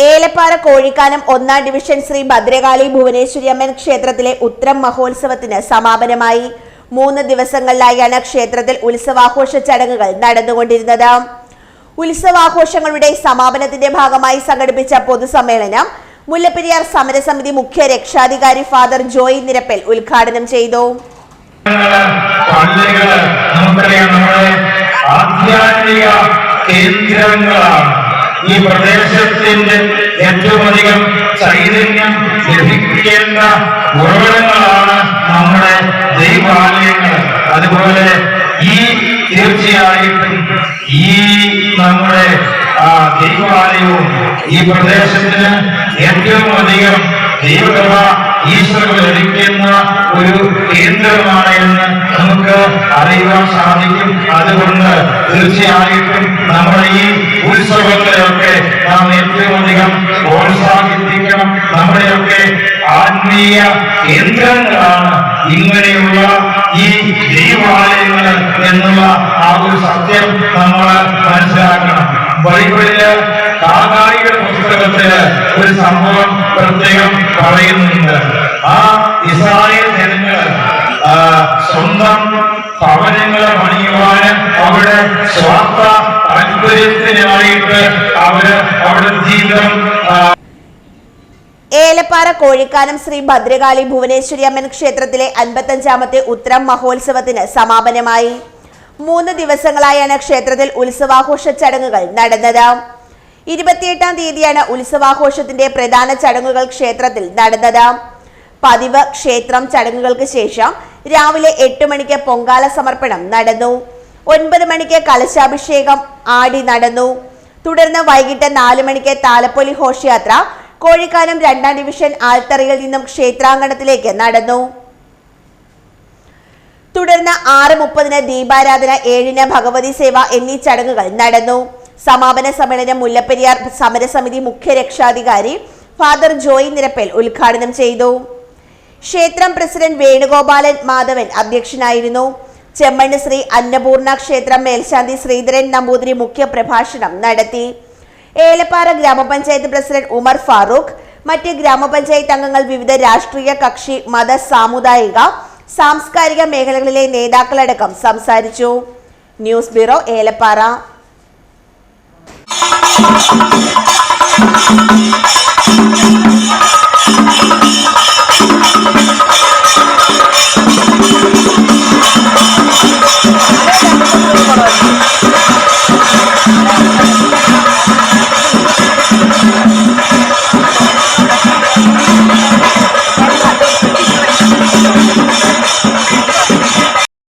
Elappara Kozhikkanam 1-ാം division Shri Bhadrakali Bhuvaneshwari അമ്മൻ ക്ഷേത്രത്തിലെ ഉത്രം മഹോത്സവത്തിന് സമാപനമായി. 3 ദിവസങ്ങളിലായാണ് ക്ഷേത്രത്തിൽ ഉത്സവാഘോഷ ചടങ്ങുകൾ നടന്നുകൊണ്ടിരുന്നത്. ഉത്സവാഘോഷങ്ങളുടെ സമാപനത്തിന്റെ ഭാഗമായി സംഘടിപ്പിച്ച പൊതുസമ്മേളനം മുല്ലപ്പെരിയാർ സമരസമിതി മുഖ്യ രക്ഷാധികാരി ഫാദർ ജോയ് നിരപ്പൽ ഉദ്ഘാടനം ചെയ്തു. ഈ പ്രദേശത്തിന്റെ ഏറ്റവും അധികം ചൈതന്യം ലഭിക്കേണ്ട ഉറവിടങ്ങളാണ് നമ്മുടെ ദൈവാലയങ്ങൾ. അതുപോലെ ഈ തീർച്ചയായിട്ടും ഈ നമ്മുടെ ദൈവാലയവും ഈ പ്രദേശത്തിന് ഏറ്റവും അധികം ദൈവകൃപ ഈശ്വരൻ ലഭിക്കുന്ന ഒരു കേന്ദ്രമാണ് എന്ന് നമുക്ക് അറിയുവാൻ സാധിക്കും. അതുകൊണ്ട് തീർച്ചയായിട്ടും നമ്മുടെ ഈ ഉത്സവങ്ങളെയൊക്കെ നാം ഏറ്റവും അധികം പ്രോത്സാഹിപ്പിക്കണം. നമ്മുടെയൊക്കെ ആത്മീയ കേന്ദ്രങ്ങളാണ് ഇങ്ങനെയുള്ള ഈ ദൈവാലയങ്ങൾ എന്നുള്ള ആ ഒരു സത്യം നമ്മൾ മനസ്സിലാക്കണം. ബൈബിളില് കാകായിയുടെ പുസ്തകത്തില് ഒരു സംഭവം പ്രത്യേകം പറയുന്നുണ്ട്. ആ ഇസ്രായേൽ ജനങ്ങൾ സ്വന്തം ഭവനങ്ങളെ പണിയുവാന് അവിടെ സ്വാർത്ഥ താല്പര്യത്തിനായിട്ട് അവിടെ ജീവിതം. ഏലപ്പാറ കോഴിക്കാനം ശ്രീ ഭദ്രകാളി ഭുവനേശ്വരി അമ്മൻ ക്ഷേത്രത്തിലെ 55-ാമത്തെ ഉത്രം മഹോത്സവത്തിന് സമാപനമായി. 3 ദിവസങ്ങളായാണ് ക്ഷേത്രത്തിൽ ഉത്സവാഘോഷ ചടങ്ങുകൾ നടന്നത്. 28-ാം തീയതിയാണ് ഉത്സവാഘോഷത്തിന്റെ പ്രധാന ചടങ്ങുകൾ ക്ഷേത്രത്തിൽ നടന്നത്. പതിവ് ക്ഷേത്രം ചടങ്ങുകൾക്ക് ശേഷം രാവിലെ 8 മണിക്ക് പൊങ്കാല സമർപ്പണം നടന്നു. 9 മണിക്ക് കലശാഭിഷേകം ആടി നടന്നു. തുടർന്ന് വൈകിട്ട് 4 മണിക്ക് താലപ്പൊലി ഘോഷയാത്ര കോഴിക്കാനം 2-ാം ഡിവിഷൻ ആൽത്തറയിൽ നിന്നും ക്ഷേത്രാങ്കണത്തിലേക്ക് നടന്നു. തുടർന്ന് 6:30 ദീപാരാധന, 7 ഭഗവതി സേവ എന്നീ ചടങ്ങുകൾ നടന്നു. സമാപന സമ്മേളനം മുല്ലപ്പെരിയാർ സമരസമിതി മുഖ്യ രക്ഷാധികാരി ഫാദർ ജോയ് നിരപ്പൽ ഉദ്ഘാടനം ചെയ്തു. ക്ഷേത്രം പ്രസിഡന്റ് വേണുഗോപാലൻ മാധവൻ അധ്യക്ഷനായിരുന്നു. ചെമ്മണ്ണ് ശ്രീ അന്നപൂർണ ക്ഷേത്രം മേൽശാന്തി ശ്രീധരൻ നമ്പൂതിരി മുഖ്യ പ്രഭാഷണം നടത്തി. ഏലപ്പാറ ഗ്രാമപഞ്ചായത്ത് പ്രസിഡന്റ് ഉമർ ഫാറൂഖ്, മറ്റ് ഗ്രാമപഞ്ചായത്ത് അംഗങ്ങൾ, വിവിധ രാഷ്ട്രീയ കക്ഷി, മത, സാമുദായിക, സാംസ്കാരിക മേഖലകളിലെ നേതാക്കളടക്കം സംസാരിച്ചു. News bureau, Elappara.